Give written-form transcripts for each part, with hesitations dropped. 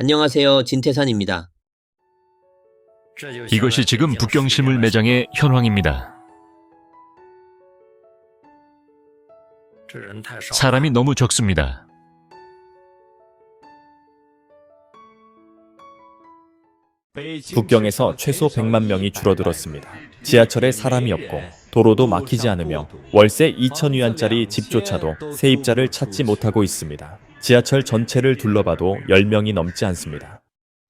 안녕하세요. 진태산입니다. 이것이 지금 북경 실물 매장의 현황입니다. 사람이 너무 적습니다. 북경에서 최소 100만 명이 줄어들었습니다. 지하철에 사람이 없고 도로도 막히지 않으며 월세 2,000위안짜리 집조차도 세입자를 찾지 못하고 있습니다. 지하철 전체를 둘러봐도 10명이 넘지 않습니다.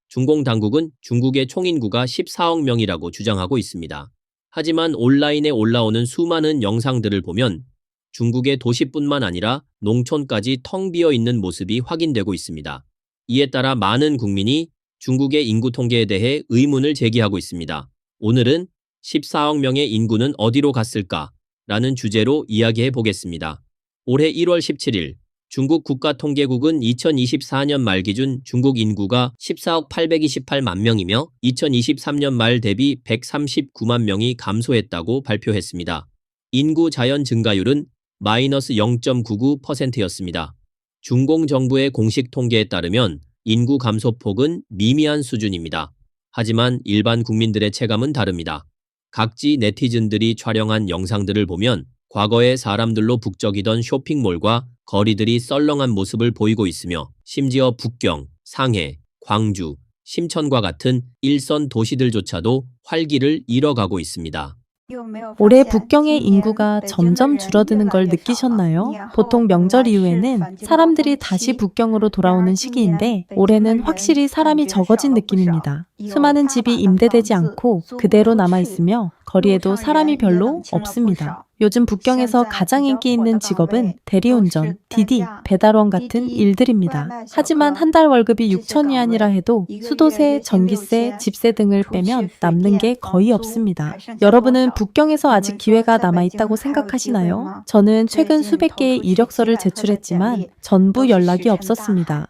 중공 당국은 중국의 총인구가 14억 명이라고 주장하고 있습니다. 하지만 온라인에 올라오는 수많은 영상들을 보면 중국의 도시뿐만 아니라 농촌까지 텅 비어 있는 모습이 확인되고 있습니다. 이에 따라 많은 국민이 중국의 인구 통계에 대해 의문을 제기하고 있습니다. 오늘은 14억 명의 인구는 어디로 갔을까? 라는 주제로 이야기해 보겠습니다. 올해 1월 17일 중국 국가통계국은 2024년 말 기준 중국 인구가 14억 828만 명이며 2023년 말 대비 139만 명이 감소했다고 발표했습니다. 인구 자연 증가율은 마이너스 0.99%였습니다. 중공 정부의 공식 통계에 따르면 인구 감소폭은 미미한 수준입니다. 하지만 일반 국민들의 체감은 다릅니다. 각지 네티즌들이 촬영한 영상들을 보면 과거에 사람들로 북적이던 쇼핑몰과 거리들이 썰렁한 모습을 보이고 있으며 심지어 북경, 상해, 광주, 심천과 같은 일선 도시들조차도 활기를 잃어가고 있습니다. 올해 북경의 인구가 점점 줄어드는 걸 느끼셨나요? 보통 명절 이후에는 사람들이 다시 북경으로 돌아오는 시기인데 올해는 확실히 사람이 적어진 느낌입니다. 수많은 집이 임대되지 않고 그대로 남아있으며 거리에도 사람이 별로 없습니다. 요즘 북경에서 가장 인기 있는 직업은 대리운전, 디디, 배달원 같은 일들입니다. 하지만 한 달 월급이 6,000위안이라 해도 수도세, 전기세, 집세 등을 빼면 남는 게 거의 없습니다. 여러분은 북경에서 아직 기회가 남아있다고 생각하시나요? 저는 최근 수백 개의 이력서를 제출했지만 전부 연락이 없었습니다.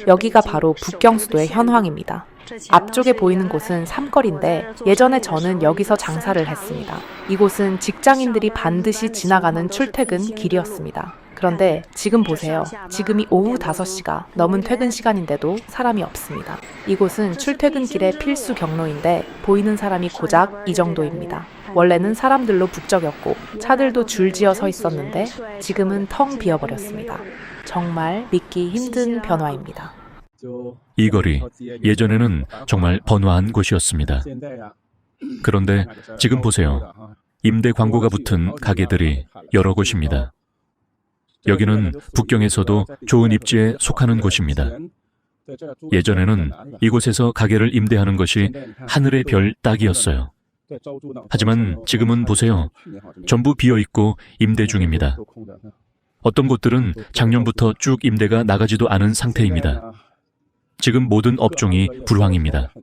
여기가 바로 북경 수도의 현황입니다. 앞쪽에 보이는 곳은 삼거리인데 예전에 저는 여기서 장사를 했습니다. 이곳은 직장인들이 반드시 지나가는 출퇴근 길이었습니다. 그런데 지금 보세요. 지금이 오후 5시가 넘은 퇴근 시간인데도 사람이 없습니다. 이곳은 출퇴근길의 필수 경로인데 보이는 사람이 고작 이 정도입니다. 원래는 사람들로 북적였고 차들도 줄지어 서 있었는데 지금은 텅 비어버렸습니다. 정말 믿기 힘든 변화입니다. 이 거리, 예전에는 정말 번화한 곳이었습니다. 그런데 지금 보세요. 임대 광고가 붙은 가게들이 여러 곳입니다. 여기는 북경에서도 좋은 입지에 속하는 곳입니다. 예전에는 이곳에서 가게를 임대하는 것이 하늘의 별 따기였어요. 하지만 지금은 보세요. 전부 비어있고 임대 중입니다. 어떤 곳들은 작년부터 쭉 임대가 나가지도 않은 상태입니다. 지금 모든 업종이 불황입니다.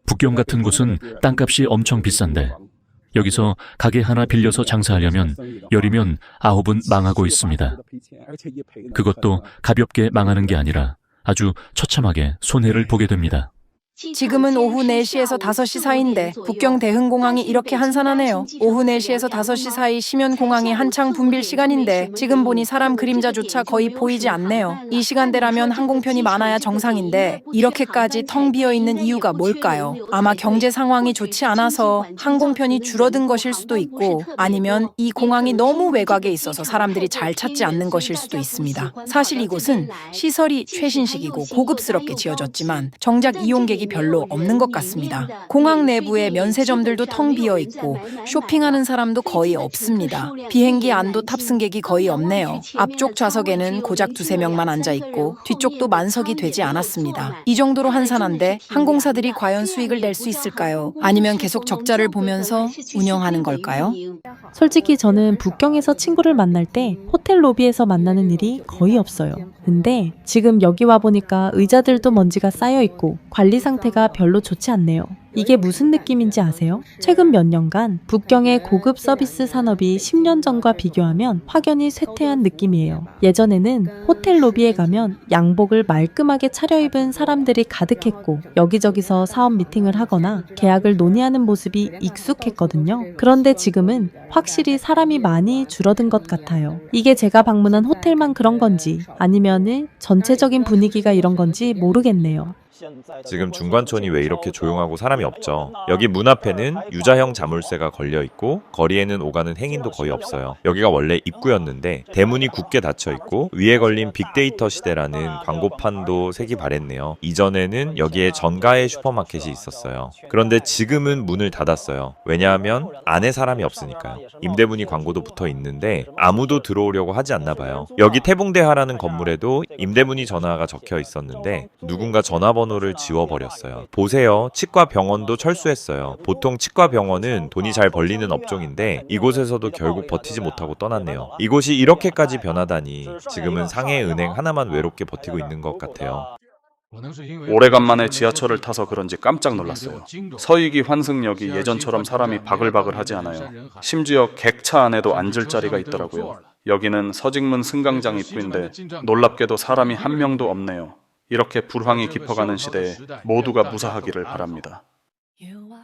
북경 같은 곳은 땅값이 엄청 비싼데 여기서 가게 하나 빌려서 장사하려면 열이면 9은 망하고 있습니다. 그것도 가볍게 망하는 게 아니라 아주 처참하게 손해를 보게 됩니다. 지금은 오후 4시에서 5시 사이인데 북경 대흥공항이 이렇게 한산하네요. 오후 4시에서 5시 사이 심연공항이 한창 붐빌 시간인데 지금 보니 사람 그림자조차 거의 보이지 않네요. 이 시간대라면 항공편이 많아야 정상인데 이렇게까지 텅 비어있는 이유가 뭘까요? 아마 경제 상황이 좋지 않아서 항공편이 줄어든 것일 수도 있고 아니면 이 공항이 너무 외곽에 있어서 사람들이 잘 찾지 않는 것일 수도 있습니다. 사실 이곳은 시설이 최신식이고 고급스럽게 지어졌지만 정작 이용객이 별로 없는 것 같습니다. 공항 내부에 면세점들도 텅 비어 있고 쇼핑하는 사람도 거의 없습니다. 비행기 안도 탑승객이 거의 없네요. 앞쪽 좌석에는 고작 2~3명만 앉아 있고 뒤쪽도 만석이 되지 않았습니다. 이 정도로 한산한데 항공사들이 과연 수익을 낼 수 있을까요? 아니면 계속 적자를 보면서 운영하는 걸까요? 솔직히 저는 북경에서 친구를 만날 때 호텔 로비에서 만나는 일이 거의 없어요. 근데 지금 여기 와보니까 의자들도 먼지가 쌓여있고 관리상 상태가 별로 좋지 않네요. 이게 무슨 느낌인지 아세요? 최근 몇 년간 북경의 고급 서비스 산업이 10년 전과 비교하면 확연히 쇠퇴한 느낌이에요. 예전에는 호텔 로비에 가면 양복을 말끔하게 차려입은 사람들이 가득했고 여기저기서 사업 미팅을 하거나 계약을 논의하는 모습이 익숙했거든요. 그런데 지금은 확실히 사람이 많이 줄어든 것 같아요. 이게 제가 방문한 호텔만 그런 건지 아니면은 전체적인 분위기가 이런 건지 모르겠네요. 지금 중관촌이 왜 이렇게 조용하고 사람이 없죠? 여기 문 앞에는 유자형 자물쇠가 걸려 있고 거리에는 오가는 행인도 거의 없어요. 여기가 원래 입구였는데 대문이 굳게 닫혀 있고 위에 걸린 빅데이터 시대라는 광고판도 색이 바랬네요. 이전에는 여기에 전가의 슈퍼마켓이 있었어요. 그런데 지금은 문을 닫았어요. 왜냐하면 안에 사람이 없으니까요. 임대문이 광고도 붙어 있는데 아무도 들어오려고 하지 않나 봐요. 여기 태봉대하라는 건물에도 임대문이 전화가 적혀 있었는데 누군가 전화번호를 지워버렸어요. 보세요. 치과 병원도 철수했어요. 보통 치과 병원은 돈이 잘 벌리는 업종인데 이곳에서도 결국 버티지 못하고 떠났네요. 이곳이 이렇게까지 변하다니 지금은 상해은행 하나만 외롭게 버티고 있는 것 같아요. 오래간만에 지하철을 타서 그런지 깜짝 놀랐어요. 서익이 환승역이 예전처럼 사람이 바글바글하지 않아요. 심지어 객차 안에도 앉을 자리가 있더라고요. 여기는 서직문 승강장 입구인데 놀랍게도 사람이 한 명도 없네요. 이렇게 불황이 깊어가는 시대에 모두가 무사하기를 바랍니다.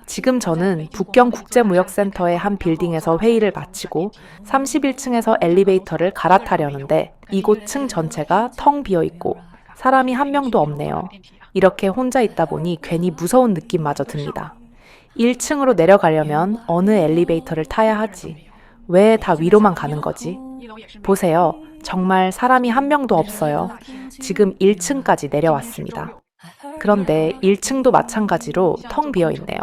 지금 저는 북경국제무역센터의 한 빌딩에서 회의를 마치고 31층에서 엘리베이터를 갈아타려는데 이곳 층 전체가 텅 비어 있고 사람이 한 명도 없네요. 이렇게 혼자 있다 보니 괜히 무서운 느낌마저 듭니다. 1층으로 내려가려면 어느 엘리베이터를 타야 하지? 왜 다 위로만 가는 거지? 보세요. 정말 사람이 한 명도 없어요. 지금 1층까지 내려왔습니다. 그런데 1층도 마찬가지로 텅 비어 있네요.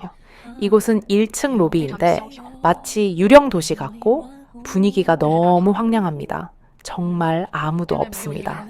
이곳은 1층 로비인데 마치 유령 도시 같고 분위기가 너무 황량합니다. 정말 아무도 없습니다.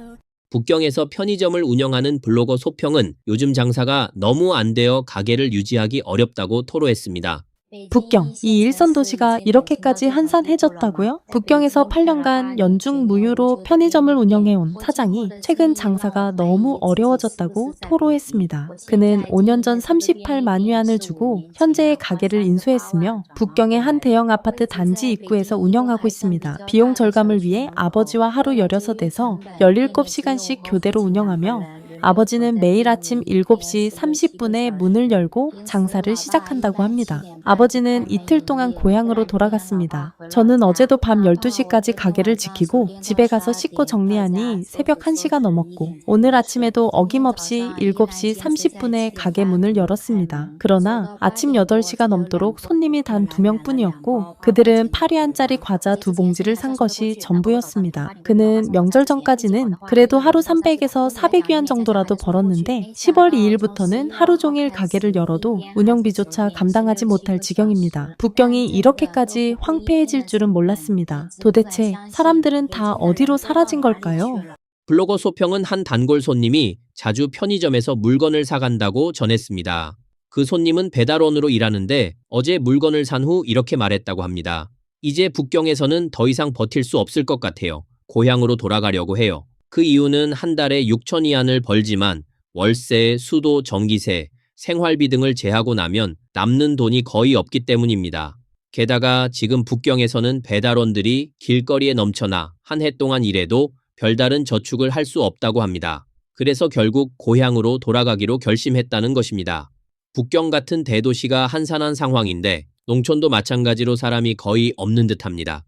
북경에서 편의점을 운영하는 블로거 소평은 요즘 장사가 너무 안 되어 가게를 유지하기 어렵다고 토로했습니다. 북경, 이 일선 도시가 이렇게까지 한산해졌다고요? 북경에서 8년간 연중 무휴로 편의점을 운영해온 사장이 최근 장사가 너무 어려워졌다고 토로했습니다. 그는 5년 전 38만 위안을 주고 현재의 가게를 인수했으며 북경의 한 대형 아파트 단지 입구에서 운영하고 있습니다. 비용 절감을 위해 아버지와 하루 16에서 17시간씩 교대로 운영하며 아버지는 매일 아침 7시 30분에 문을 열고 장사를 시작한다고 합니다. 아버지는 이틀 동안 고향으로 돌아갔습니다. 저는 어제도 밤 12시까지 가게를 지키고 집에 가서 씻고 정리하니 새벽 1시가 넘었고 오늘 아침에도 어김없이 7시 30분에 가게 문을 열었습니다. 그러나 아침 8시가 넘도록 손님이 단 2명뿐이었고 그들은 8위안짜리 과자 2봉지를 산 것이 전부였습니다. 그는 명절 전까지는 그래도 하루 300에서 400위안 정도 라도 벌었는데 10월 2일부터는 하루 종일 가게를 열어도 운영비조차 감당하지 못할 지경입니다. 북경이 이렇게까지 황폐해질 줄은 몰랐습니다. 도대체 사람들은 다 어디로 사라진 걸까요? 블로거 소평은 한 단골 손님이 자주 편의점에서 물건을 사간다고 전했습니다. 그 손님은 배달원으로 일하는데 어제 물건을 산 후 이렇게 말했다고 합니다. 이제 북경에서는 더 이상 버틸 수 없을 것 같아요. 고향으로 돌아가려고 해요. 그 이유는 한 달에 6천 위안을 벌지만 월세, 수도, 전기세, 생활비 등을 제하고 나면 남는 돈이 거의 없기 때문입니다. 게다가 지금 북경에서는 배달원들이 길거리에 넘쳐나 한 해 동안 일해도 별다른 저축을 할 수 없다고 합니다. 그래서 결국 고향으로 돌아가기로 결심했다는 것입니다. 북경 같은 대도시가 한산한 상황인데 농촌도 마찬가지로 사람이 거의 없는 듯합니다.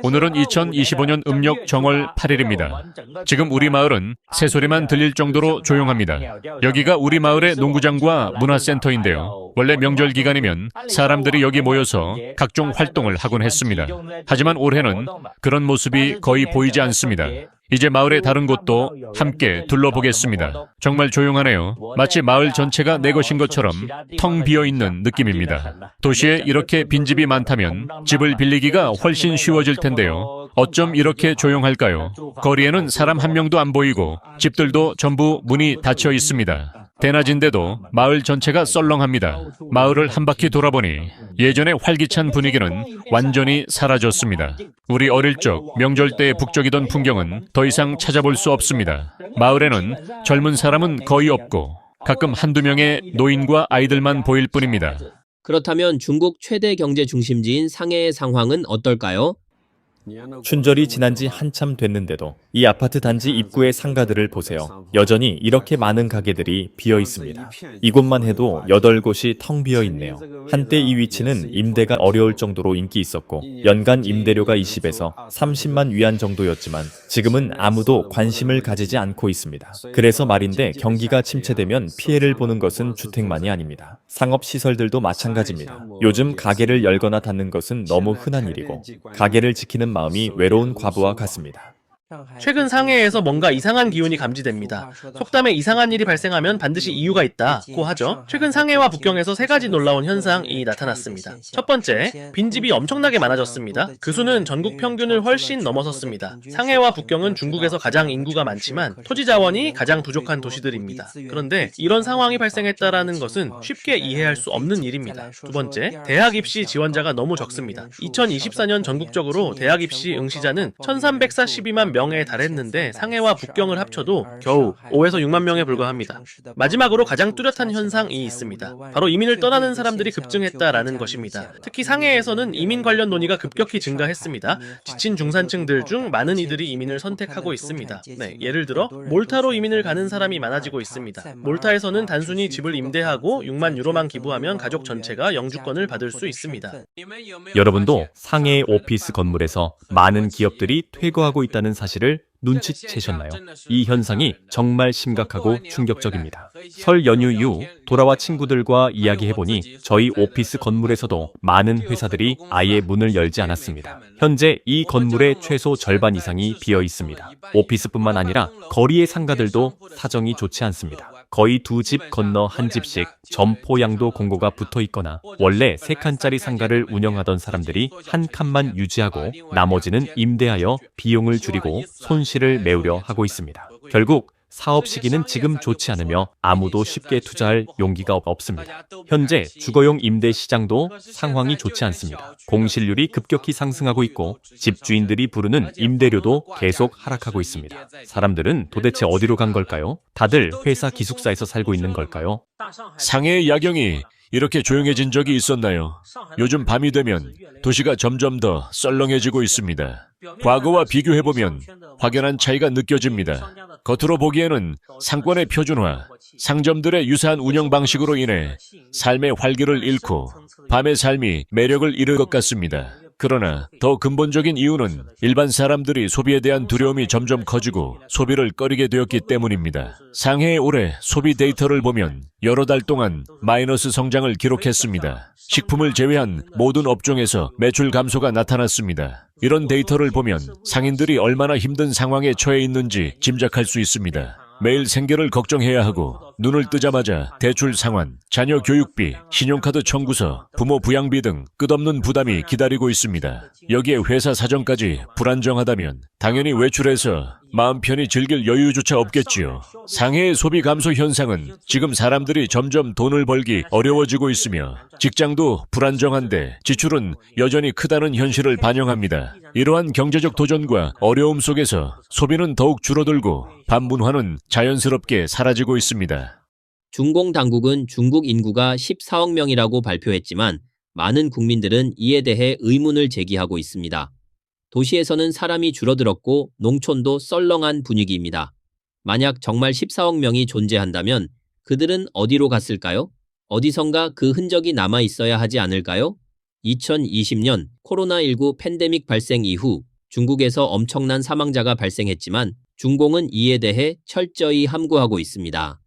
오늘은 2025년 음력 정월 8일입니다. 지금 우리 마을은 새소리만 들릴 정도로 조용합니다. 여기가 우리 마을의 농구장과 문화센터인데요. 원래 명절 기간이면 사람들이 여기 모여서 각종 활동을 하곤 했습니다. 하지만 올해는 그런 모습이 거의 보이지 않습니다. 이제 마을의 다른 곳도 함께 둘러보겠습니다. 정말 조용하네요. 마치 마을 전체가 내 것인 것처럼 텅 비어있는 느낌입니다. 도시에 이렇게 빈집이 많다면 집을 빌리기가 훨씬 쉬워질 텐데요. 어쩜 이렇게 조용할까요? 거리에는 사람 한 명도 안 보이고 집들도 전부 문이 닫혀 있습니다. 대낮인데도 마을 전체가 썰렁합니다. 마을을 한 바퀴 돌아보니 예전의 활기찬 분위기는 완전히 사라졌습니다. 우리 어릴 적 명절 때 북적이던 풍경은 더 이상 찾아볼 수 없습니다. 마을에는 젊은 사람은 거의 없고 가끔 한두 명의 노인과 아이들만 보일 뿐입니다. 그렇다면 중국 최대 경제 중심지인 상해의 상황은 어떨까요? 춘절이 지난 지 한참 됐는데도 이 아파트 단지 입구의 상가들을 보세요. 여전히 이렇게 많은 가게들이 비어 있습니다. 이곳만 해도 8곳이 텅 비어 있네요. 한때 이 위치는 임대가 어려울 정도로 인기 있었고 연간 임대료가 20에서 30만 위안 정도였지만 지금은 아무도 관심을 가지지 않고 있습니다. 그래서 말인데 경기가 침체되면 피해를 보는 것은 주택만이 아닙니다. 상업시설들도 마찬가지입니다. 요즘 가게를 열거나 닫는 것은 너무 흔한 일이고 가게를 지키는 마음이 외로운 과부와 같습니다. 최근 상해에서 뭔가 이상한 기운이 감지됩니다. 속담에 이상한 일이 발생하면 반드시 이유가 있다고 하죠. 최근 상해와 북경에서 3가지 놀라운 현상이 나타났습니다. 첫 번째, 빈집이 엄청나게 많아졌습니다. 그 수는 전국 평균을 훨씬 넘어섰습니다. 상해와 북경은 중국에서 가장 인구가 많지만 토지 자원이 가장 부족한 도시들입니다. 그런데 이런 상황이 발생했다라는 것은 쉽게 이해할 수 없는 일입니다. 두 번째, 대학 입시 지원자가 너무 적습니다. 2024년 전국적으로 대학 입시 응시자는 1342만 명에 달했는데 상해와 북경을 합쳐도 겨우 5에서 6만 명에 불과합니다. 마지막으로 가장 뚜렷한 현상이 있습니다. 바로 이민을 떠나는 사람들이 급증했다라는 것입니다. 특히 상해에서는 이민 관련 논의가 급격히 증가했습니다. 지친 중산층들 중 많은 이들이 이민을 선택하고 있습니다. 예를 들어 몰타로 이민을 가는 사람이 많아지고 있습니다. 몰타에서는 단순히 집을 임대하고 6만 유로만 기부하면 가족 전체가 영주권을 받을 수 있습니다. 여러분도 상해의 오피스 건물에서 많은 기업들이 퇴거하고 있다는 사실을 눈치채셨나요? 이 현상이 정말 심각하고 충격적입니다. 설 연휴 이후 돌아와 친구들과 이야기해보니 저희 오피스 건물에서도 많은 회사들이 아예 문을 열지 않았습니다. 현재 이 건물의 최소 절반 이상이 비어 있습니다. 오피스뿐만 아니라 거리의 상가들도 사정이 좋지 않습니다. 거의 2집 건너 1집씩 점포양도 공고가 붙어 있거나 원래 3칸짜리 상가를 운영하던 사람들이 1칸만 유지하고 나머지는 임대하여 비용을 줄이고 손실을 메우려 하고 있습니다. 결국 사업 시기는 지금 좋지 않으며 아무도 쉽게 투자할 용기가 없습니다. 현재 주거용 임대 시장도 상황이 좋지 않습니다. 공실률이 급격히 상승하고 있고 집주인들이 부르는 임대료도 계속 하락하고 있습니다. 사람들은 도대체 어디로 간 걸까요? 다들 회사 기숙사에서 살고 있는 걸까요? 상해의 야경이 이렇게 조용해진 적이 있었나요? 요즘 밤이 되면 도시가 점점 더 썰렁해지고 있습니다. 과거와 비교해보면 확연한 차이가 느껴집니다. 겉으로 보기에는 상권의 표준화, 상점들의 유사한 운영 방식으로 인해 삶의 활기를 잃고 밤의 삶이 매력을 잃을 것 같습니다. 그러나 더 근본적인 이유는 일반 사람들이 소비에 대한 두려움이 점점 커지고 소비를 꺼리게 되었기 때문입니다. 상해의 올해 소비 데이터를 보면 여러 달 동안 마이너스 성장을 기록했습니다. 식품을 제외한 모든 업종에서 매출 감소가 나타났습니다. 이런 데이터를 보면 상인들이 얼마나 힘든 상황에 처해 있는지 짐작할 수 있습니다. 매일 생계를 걱정해야 하고 눈을 뜨자마자 대출 상환, 자녀 교육비, 신용카드 청구서, 부모 부양비 등 끝없는 부담이 기다리고 있습니다. 여기에 회사 사정까지 불안정하다면 당연히 외출해서 마음 편히 즐길 여유조차 없겠지요. 상해의 소비 감소 현상은 지금 사람들이 점점 돈을 벌기 어려워지고 있으며 직장도 불안정한데 지출은 여전히 크다는 현실을 반영합니다. 이러한 경제적 도전과 어려움 속에서 소비는 더욱 줄어들고 반문화는 자연스럽게 사라지고 있습니다. 중공 당국은 중국 인구가 14억 명이라고 발표했지만 많은 국민들은 이에 대해 의문을 제기하고 있습니다. 도시에서는 사람이 줄어들었고 농촌도 썰렁한 분위기입니다. 만약 정말 14억 명이 존재한다면 그들은 어디로 갔을까요? 어디선가 그 흔적이 남아 있어야 하지 않을까요? 2020년 코로나19 팬데믹 발생 이후 중국에서 엄청난 사망자가 발생했지만 중공은 이에 대해 철저히 함구하고 있습니다.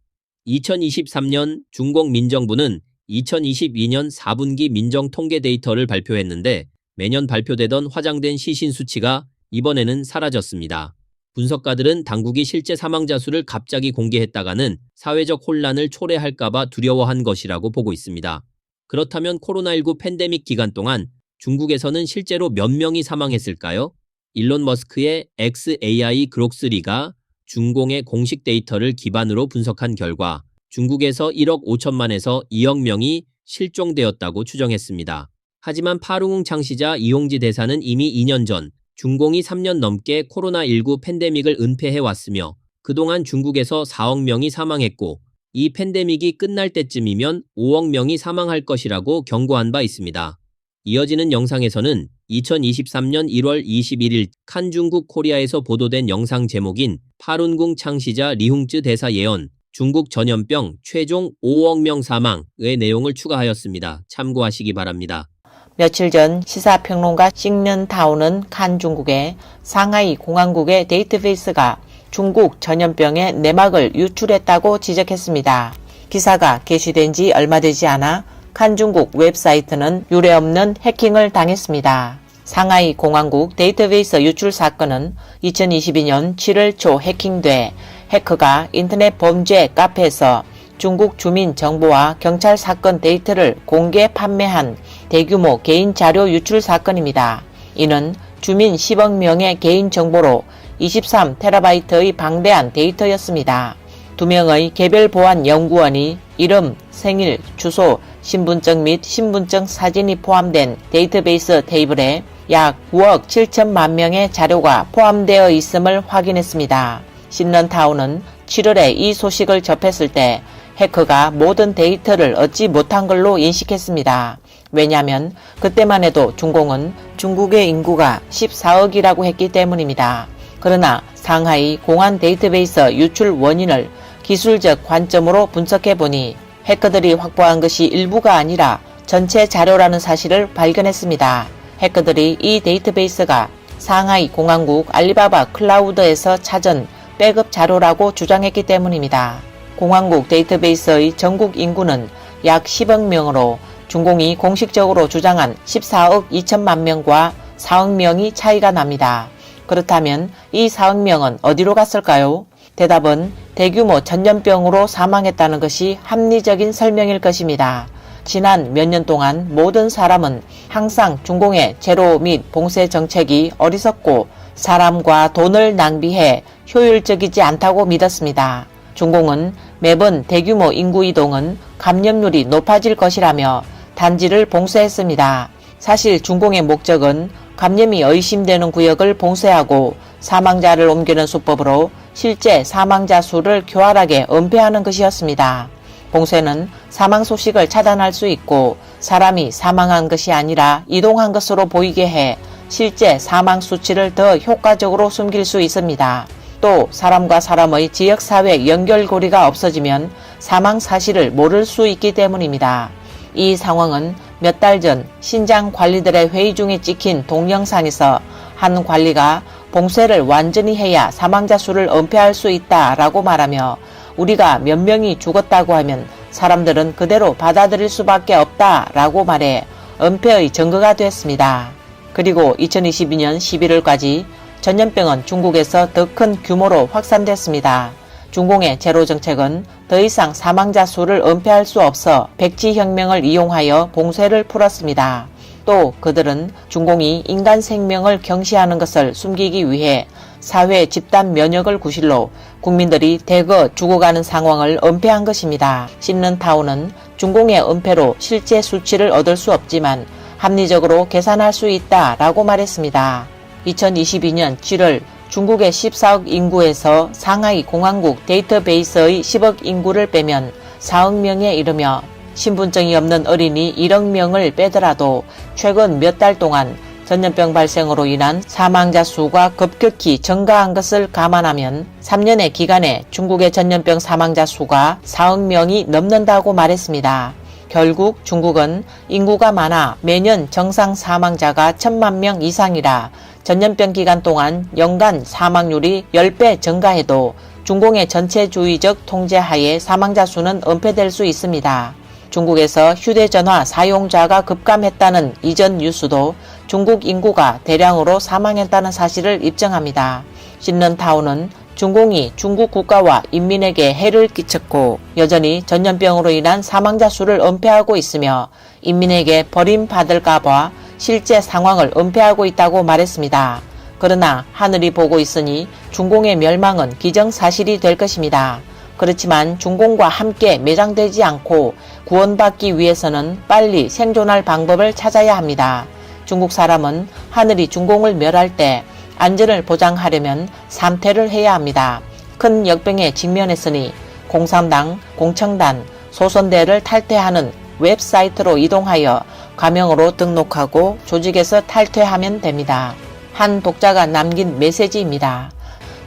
2023년 중국 민정부는 2022년 4분기 민정 통계 데이터를 발표했는데 매년 발표되던 화장된 시신 수치가 이번에는 사라졌습니다. 분석가들은 당국이 실제 사망자 수를 갑자기 공개했다가는 사회적 혼란을 초래할까봐 두려워한 것이라고 보고 있습니다. 그렇다면 코로나19 팬데믹 기간 동안 중국에서는 실제로 몇 명이 사망했을까요? 일론 머스크의 XAI 그록3가 중공의 공식 데이터를 기반으로 분석한 결과 중국에서 1억 5천만에서 2억 명이 실종되었다고 추정했습니다. 하지만 파룽 창시자 이홍지 대사는 이미 2년 전 중공이 3년 넘게 코로나19 팬데믹을 은폐해왔으며 그동안 중국에서 4억 명이 사망했고 이 팬데믹이 끝날 때쯤이면 5억 명이 사망할 것이라고 경고한 바 있습니다. 이어지는 영상에서는 2023년 1월 21일 칸 중국 코리아에서 보도된 영상 제목인 파룬궁 창시자 리홍쯔 대사 예언, 중국 전염병 최종 5억 명 사망의 내용을 추가하였습니다. 참고하시기 바랍니다. 며칠 전 시사평론가 싱넌타오는 칸 중국의 상하이 공항국의 데이터베이스가 중국 전염병의 내막을 유출했다고 지적했습니다. 기사가 게시된 지 얼마 되지 않아 칸 중국 웹사이트는 유례없는 해킹을 당했습니다. 상하이 공항국 데이터베이스 유출 사건은 2022년 7월 초 해킹돼 해커가 인터넷 범죄 카페에서 중국 주민 정보와 경찰 사건 데이터를 공개 판매한 대규모 개인 자료 유출 사건입니다. 이는 주민 10억 명의 개인 정보로 23TB의 방대한 데이터였습니다. 2명의 개별 보안 연구원이 이름, 생일, 주소, 신분증 및 신분증 사진이 포함된 데이터베이스 테이블에 약 9억 7천만 명의 자료가 포함되어 있음을 확인했습니다. 신넌타운은 7월에 이 소식을 접했을 때 해커가 모든 데이터를 얻지 못한 걸로 인식했습니다. 왜냐하면 그때만 해도 중공은 중국의 인구가 14억이라고 했기 때문입니다. 그러나 상하이 공안 데이터베이스 유출 원인을 기술적 관점으로 분석해보니 해커들이 확보한 것이 일부가 아니라 전체 자료라는 사실을 발견했습니다. 해커들이 이 데이터베이스가 상하이 공항국 알리바바 클라우드에서 찾은 백업 자료라고 주장했기 때문입니다. 공항국 데이터베이스의 전국 인구는 약 10억 명으로 중공이 공식적으로 주장한 14억 2천만 명과 4억 명이 차이가 납니다. 그렇다면 이 4억 명은 어디로 갔을까요? 대답은 대규모 전염병으로 사망했다는 것이 합리적인 설명일 것입니다. 지난 몇 년 동안 모든 사람은 항상 중공의 제로 및 봉쇄 정책이 어리석고 사람과 돈을 낭비해 효율적이지 않다고 믿었습니다. 중공은 매번 대규모 인구 이동은 감염률이 높아질 것이라며 단지를 봉쇄했습니다. 사실 중공의 목적은 감염이 의심되는 구역을 봉쇄하고 사망자를 옮기는 수법으로 실제 사망자 수를 교활하게 은폐하는 것이었습니다. 봉쇄는 사망 소식을 차단할 수 있고 사람이 사망한 것이 아니라 이동한 것으로 보이게 해 실제 사망 수치를 더 효과적으로 숨길 수 있습니다. 또 사람과 사람의 지역사회 연결고리가 없어지면 사망 사실을 모를 수 있기 때문입니다. 이 상황은 몇 달 전 신장 관리들의 회의 중에 찍힌 동영상에서 한 관리가 봉쇄를 완전히 해야 사망자 수를 은폐할 수 있다라고 말하며 우리가 몇 명이 죽었다고 하면 사람들은 그대로 받아들일 수밖에 없다라고 말해 은폐의 증거가 됐습니다. 그리고 2022년 11월까지 전염병은 중국에서 더 큰 규모로 확산됐습니다. 중공의 제로 정책은 더 이상 사망자 수를 은폐할 수 없어 백지혁명을 이용하여 봉쇄를 풀었습니다. 또 그들은 중공이 인간 생명을 경시하는 것을 숨기기 위해 사회 집단 면역을 구실로 국민들이 대거 죽어가는 상황을 은폐한 것입니다. 신넌타운은 중공의 은폐로 실제 수치를 얻을 수 없지만 합리적으로 계산할 수 있다라고 말했습니다. 2022년 7월 중국의 14억 인구에서 상하이 공항국 데이터베이스의 10억 인구를 빼면 4억 명에 이르며 신분증이 없는 어린이 1억 명을 빼더라도 최근 몇 달 동안 전염병 발생으로 인한 사망자 수가 급격히 증가한 것을 감안하면 3년의 기간에 중국의 전염병 사망자 수가 4억 명이 넘는다고 말했습니다. 결국 중국은 인구가 많아 매년 정상 사망자가 1,000만 명 이상이라 전염병 기간 동안 연간 사망률이 10배 증가해도 중공의 전체주의적 통제하에 사망자 수는 은폐될 수 있습니다. 중국에서 휴대전화 사용자가 급감했다는 이전 뉴스도 중국 인구가 대량으로 사망했다는 사실을 입증합니다. 신넌타운은 중공이 중국 국가와 인민에게 해를 끼쳤고 여전히 전염병으로 인한 사망자 수를 은폐하고 있으며 인민에게 버림받을까봐 실제 상황을 은폐하고 있다고 말했습니다. 그러나 하늘이 보고 있으니 중공의 멸망은 기정사실이 될 것입니다. 그렇지만 중공과 함께 매장되지 않고 구원받기 위해서는 빨리 생존할 방법을 찾아야 합니다. 중국 사람은 하늘이 중공을 멸할 때 안전을 보장하려면 3태를 해야 합니다. 큰 역병에 직면했으니 공산당, 공청단, 소선대를 탈퇴하는 웹사이트로 이동하여 가명으로 등록하고 조직에서 탈퇴하면 됩니다. 한 독자가 남긴 메시지입니다.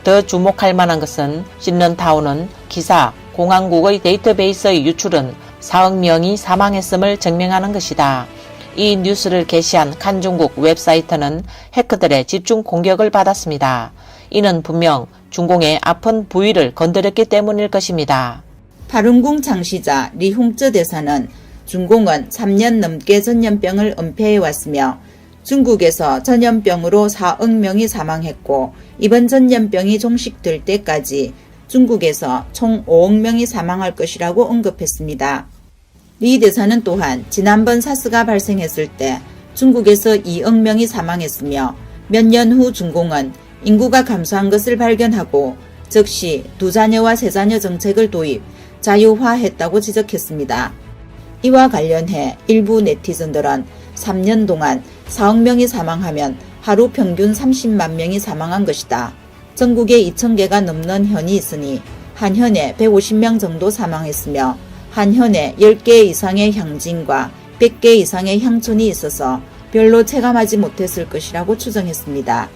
더 주목할 만한 것은 신년타운은 기사 공항국의 데이터베이스의 유출은 4억 명이 사망했음을 증명하는 것이다. 이 뉴스를 게시한 칸중국 웹사이트는 해커들의 집중 공격을 받았습니다. 이는 분명 중공의 아픈 부위를 건드렸기 때문일 것입니다. 파룬궁 창시자 리홍쯔 대사는 중공은 3년 넘게 전염병을 은폐해왔으며 중국에서 전염병으로 4억 명이 사망했고 이번 전염병이 종식될 때까지 중국에서 총 5억 명이 사망할 것이라고 언급했습니다. 리 대사는 또한 지난번 사스가 발생했을 때 중국에서 2억 명이 사망했으며 몇 년 후 중공은 인구가 감소한 것을 발견하고 즉시 2자녀와 3자녀 정책을 도입, 자유화했다고 지적했습니다. 이와 관련해 일부 네티즌들은 3년 동안 4억 명이 사망하면 하루 평균 30만 명이 사망한 것이다. 전국에 2,000개가 넘는 현이 있으니 한 현에 150명 정도 사망했으며 한 현에 10개 이상의 향진과 100개 이상의 향촌이 있어서 별로 체감하지 못했을 것이라고 추정했습니다.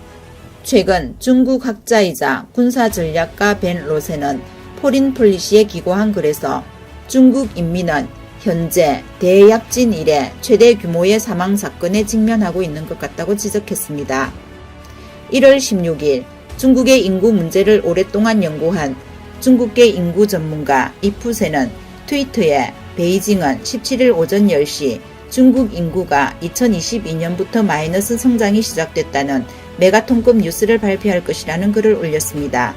최근 중국 학자이자 군사전략가 벤 로세는 포린 폴리시에 기고한 글에서 중국 인민은 현재 대약진 이래 최대 규모의 사망 사건에 직면하고 있는 것 같다고 지적했습니다. 1월 16일 중국의 인구 문제를 오랫동안 연구한 중국계 인구 전문가 이푸세는 트위터에 베이징은 17일 오전 10시 중국 인구가 2022년부터 마이너스 성장이 시작됐다는 메가톤급 뉴스를 발표할 것이라는 글을 올렸습니다.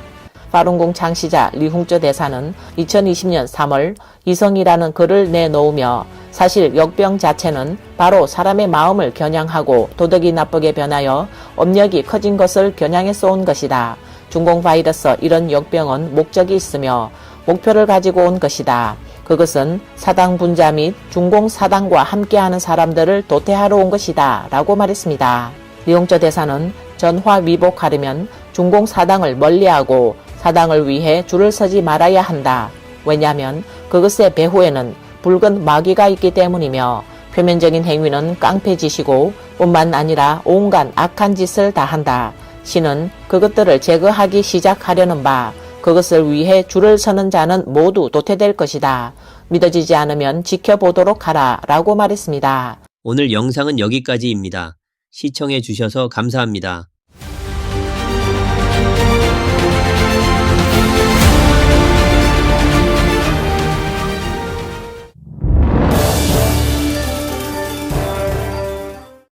파룬궁 창시자 리홍쯔 대사는 2020년 3월 이성이라는 글을 내놓으며 사실 역병 자체는 바로 사람의 마음을 겨냥하고 도덕이 나쁘게 변하여 업력이 커진 것을 겨냥해 쏜 것이다. 중공 바이러스 이런 역병은 목적이 있으며 목표를 가지고 온 것이다. 그것은 사당 분자 및 중공 사당과 함께하는 사람들을 도태하러 온 것이다. 라고 말했습니다. 리홍쯔 대사는 전화 위복하려면 중공 사당을 멀리하고 사당을 위해 줄을 서지 말아야 한다. 왜냐하면 그것의 배후에는 붉은 마귀가 있기 때문이며 표면적인 행위는 깡패짓이고 뿐만 아니라 온갖 악한 짓을 다 한다. 신은 그것들을 제거하기 시작하려는 바 그것을 위해 줄을 서는 자는 모두 도태될 것이다. 믿어지지 않으면 지켜보도록 하라 라고 말했습니다. 오늘 영상은 여기까지입니다. 시청해 주셔서 감사합니다.